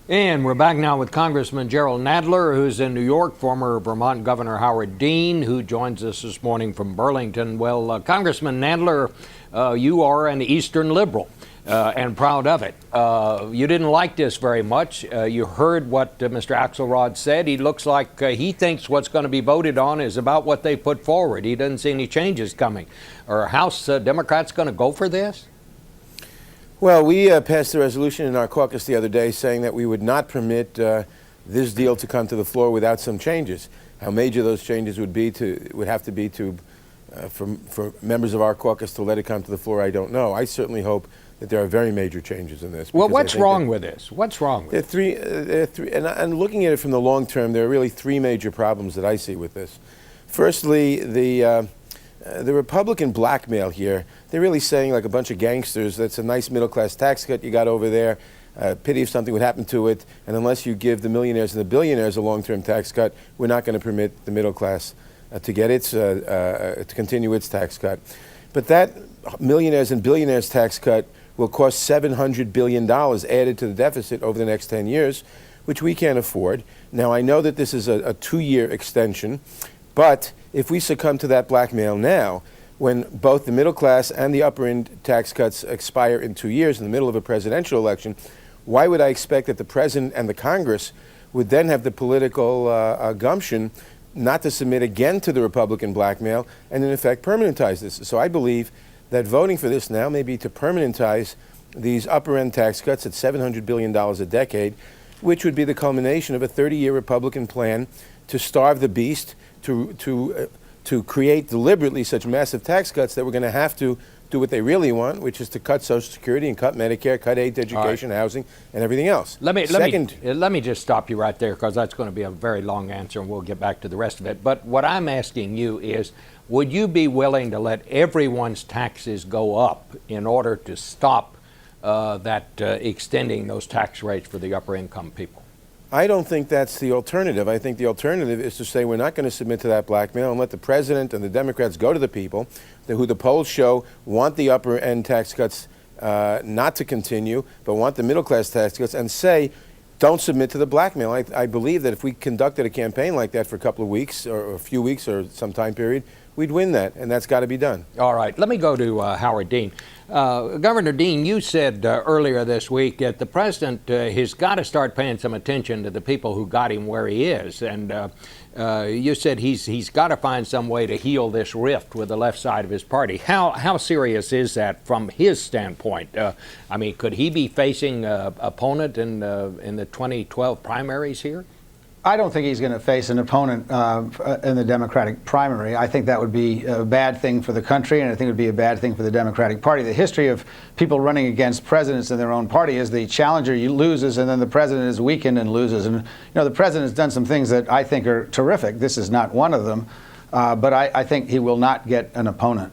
And we're back now with Congressman Jerrold Nadler, who's in New York, former Vermont Governor Howard Dean, who joins us this morning from Burlington. Well, Congressman Nadler, you are an Eastern liberal and proud of it. You didn't like this very much. You heard what Mr. Axelrod said. He looks like he thinks what's going to be voted on is about what they put forward. He doesn't see any changes coming. Are House Democrats going to go for this? Well, we passed a resolution in our caucus the other day saying that we would not permit this deal to come to the floor without some changes. How major those changes would have to be for members of our caucus to let it come to the floor, I don't know. I certainly hope that there are very major changes in this. Well, what's wrong with this? What's wrong with it? There are three, and looking at it from the long term, there are really three major problems that I see with this. Firstly, the Republican blackmail here, they're really saying, like a bunch of gangsters, that's a nice middle-class tax cut you got over there, pity if something would happen to it, and unless you give the millionaires and the billionaires a long-term tax cut, we're not going to permit the middle class to get its, to continue its tax cut. But that millionaires and billionaires tax cut will cost $700 billion added to the deficit over the next 10 years, which we can't afford. Now, I know that this is a 2-year extension, but if we succumb to that blackmail now, when both the middle class and the upper end tax cuts expire in 2 years in the middle of a presidential election, why would I expect that the president and the Congress would then have the political gumption not to submit again to the Republican blackmail and in effect permanentize this? So I believe that voting for this now may be to permanentize these upper end tax cuts at $700 billion a decade, which would be the culmination of a 30-year Republican plan to starve the beast, to create deliberately such massive tax cuts that we're going to have to do what they really want, which is to cut Social Security and cut Medicare, cut aid to education, housing, and everything else. Let me just stop you right there, because that's going to be a very long answer, and we'll get back to the rest of it. But what I'm asking you is, would you be willing to let everyone's taxes go up in order to stop extending those tax rates for the upper income people? I don't think that's the alternative. I think the alternative is to say we're not going to submit to that blackmail and let the president and the Democrats go to the people who the polls show want the upper end tax cuts not to continue, but want the middle class tax cuts, and say, don't submit to the blackmail. I believe that if we conducted a campaign like that for a couple of weeks or a few weeks or some time period, we'd win that, and that's got to be done. All right. Let me go to Howard Dean. Governor Dean, you said earlier this week that the president has got to start paying some attention to the people who got him where he is. And you said he's got to find some way to heal this rift with the left side of his party. How serious is that from his standpoint? I mean, could he be facing an opponent in the 2012 primaries here? I don't think he's going to face an opponent in the Democratic primary. I think that would be a bad thing for the country, and I think it would be a bad thing for the Democratic Party. The history of people running against presidents in their own party is the challenger loses, and then the president is weakened and loses. And the president has done some things that I think are terrific. This is not one of them, but I think he will not get an opponent.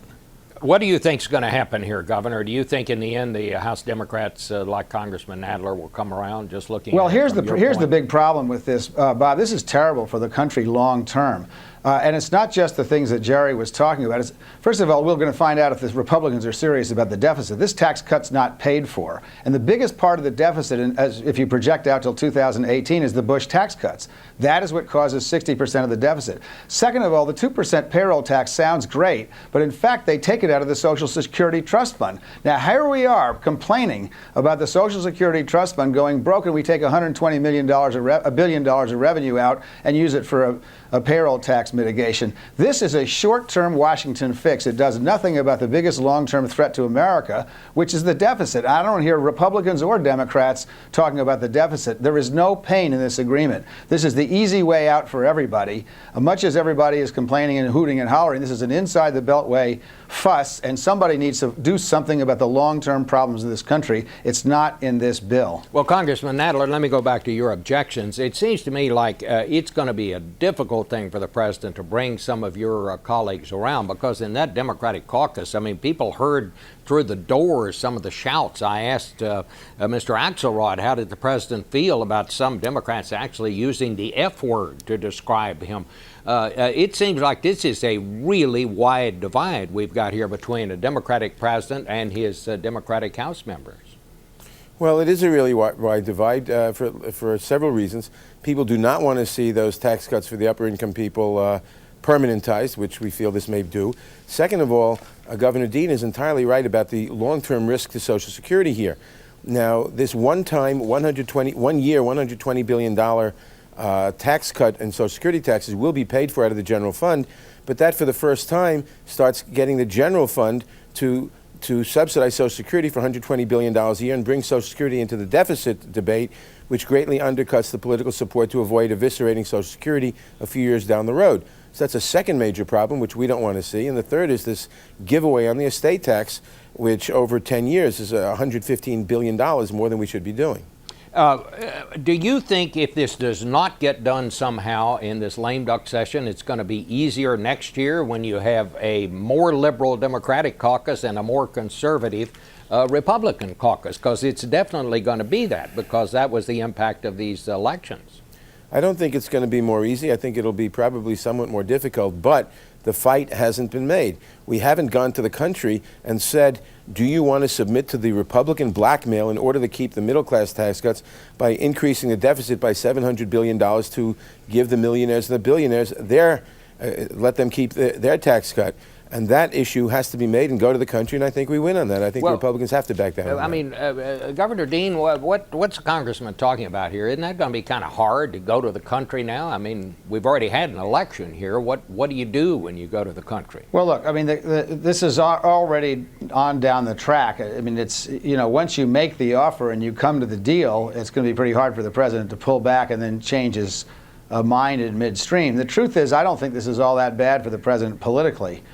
What do you think is going to happen here, Governor? Do you think in the end the House Democrats, like Congressman Nadler, will come around just looking Well, at here's the big problem with this, Bob. This is terrible for the country long term. And it's not just the things that Jerry was talking about. First of all, we're going to find out if the Republicans are serious about the deficit. This tax cut's not paid for. And the biggest part of the deficit, if you project out till 2018, is the Bush tax cuts. That is what causes 60% of the deficit. Second of all, the 2% payroll tax sounds great, but in fact, they take it out of the Social Security Trust Fund. Now, here we are complaining about the Social Security Trust Fund going broke, and we take $120 million, $1 billion of revenue out and use it for a payroll tax mitigation. This is a short-term Washington fix. It does nothing about the biggest long-term threat to America, which is the deficit. I don't hear Republicans or Democrats talking about the deficit. There is no pain in this agreement. This is the easy way out for everybody. Much as everybody is complaining and hooting and hollering, this is an inside the Beltway fuss, and somebody needs to do something about the long-term problems of this country. It's not in this bill. Well, Congressman Nadler, let me go back to your objections. It seems to me like it's going to be a difficult thing for the president to bring some of your colleagues around, because in that Democratic caucus, I mean, people heard through the doors some of the shouts. I asked Mr. Axelrod, how did the president feel about some Democrats actually using the F word to describe him? It seems like this is a really wide divide we've got here between a Democratic president and his Democratic House members. Well, it is a really wide divide for several reasons. People do not want to see those tax cuts for the upper income people permanentized, which we feel this may do. Second of all, Governor Dean is entirely right about the long-term risk to Social Security here. Now, this one-time $120 billion tax cut in Social Security taxes will be paid for out of the general fund, but that for the first time starts getting the general fund to subsidize Social Security for $120 billion a year and bring Social Security into the deficit debate, which greatly undercuts the political support to avoid eviscerating Social Security a few years down the road. So that's a second major problem, which we don't want to see. And the third is this giveaway on the estate tax, which over 10 years is $115 billion more than we should be doing. Do you think if this does not get done somehow in this lame duck session, it's going to be easier next year when you have a more liberal Democratic caucus and a more conservative Republican caucus? Because it's definitely going to be that, because that was the impact of these elections. I don't think it's going to be more easy. I think it'll be probably somewhat more difficult, but the fight hasn't been made. We haven't gone to the country and said, do you want to submit to the Republican blackmail in order to keep the middle class tax cuts by increasing the deficit by $700 billion to give the millionaires and the billionaires let them keep their tax cut? And that issue has to be made and go to the country, and I think we win on that. I think the Republicans have to back down on that. I mean, Governor Dean, what's the congressman talking about here? Isn't that going to be kind of hard to go to the country now? I mean, we've already had an election here. What do you do when you go to the country? Well, look, I mean, this is already on down the track. I mean, it's, you know, once you make the offer and you come to the deal, it's going to be pretty hard for the president to pull back and then change his mind in midstream. The truth is, I don't think this is all that bad for the president politically.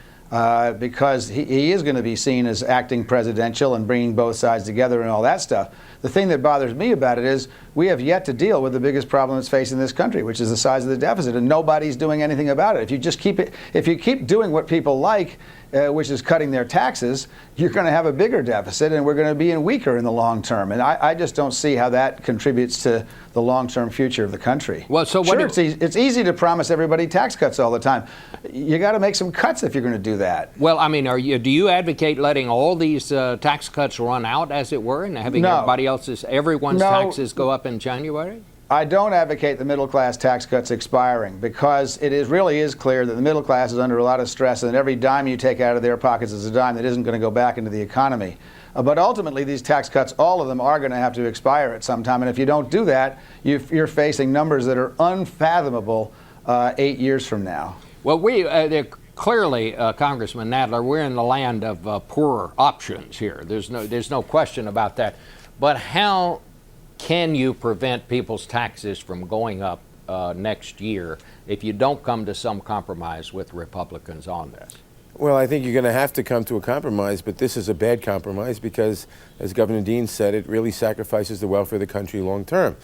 Because he is going to be seen as acting presidential and bringing both sides together and all that stuff. The thing that bothers me about it is we have yet to deal with the biggest problem that's facing this country, which is the size of the deficit, and nobody's doing anything about it. If you just keep doing what people like, which is cutting their taxes, you're going to have a bigger deficit, and we're going to be weaker in the long term. And I just don't see how that contributes to the long-term future of the country. Well, so sure, it's easy to promise everybody tax cuts all the time. You got to make some cuts if you're going to do that. Well, I mean, do you advocate letting all these tax cuts run out, as it were, and having everyone's taxes go up in January? I don't advocate the middle class tax cuts expiring, because it really is clear that the middle class is under a lot of stress, and every dime you take out of their pockets is a dime that isn't going to go back into the economy. But ultimately, these tax cuts, all of them, are going to have to expire at some time. And if you don't do that, you're facing numbers that are unfathomable 8 years from now. Well, clearly, Congressman Nadler, we're in the land of poorer options here. There's no question about that. But how can you prevent people's taxes from going up next year if you don't come to some compromise with Republicans on this? Well, I think you're going to have to come to a compromise, but this is a bad compromise because, as Governor Dean said, it really sacrifices the welfare of the country long term.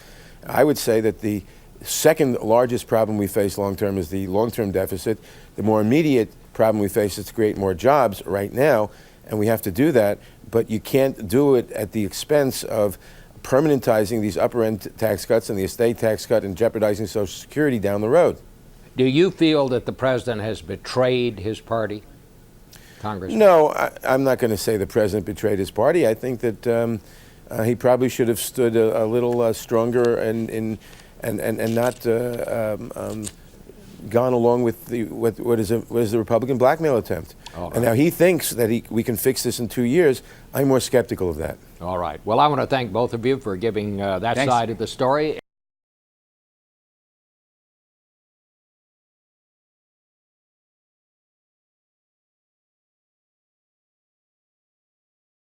I would say that the second largest problem we face long term is the long-term deficit. The more immediate problem we face is to create more jobs right now, and we have to do that, but you can't do it at the expense of permanentizing these upper-end tax cuts and the estate tax cut and jeopardizing Social Security down the road. Do you feel that the president has betrayed his party, Congressman? No, I'm not going to say the president betrayed his party. I think that he probably should have stood a little stronger and not gone along with what is the Republican blackmail attempt. Right. And now he thinks that we can fix this in 2 years. I'm more skeptical of that. All right. Well, I want to thank both of you for giving that Thanks. side of the story.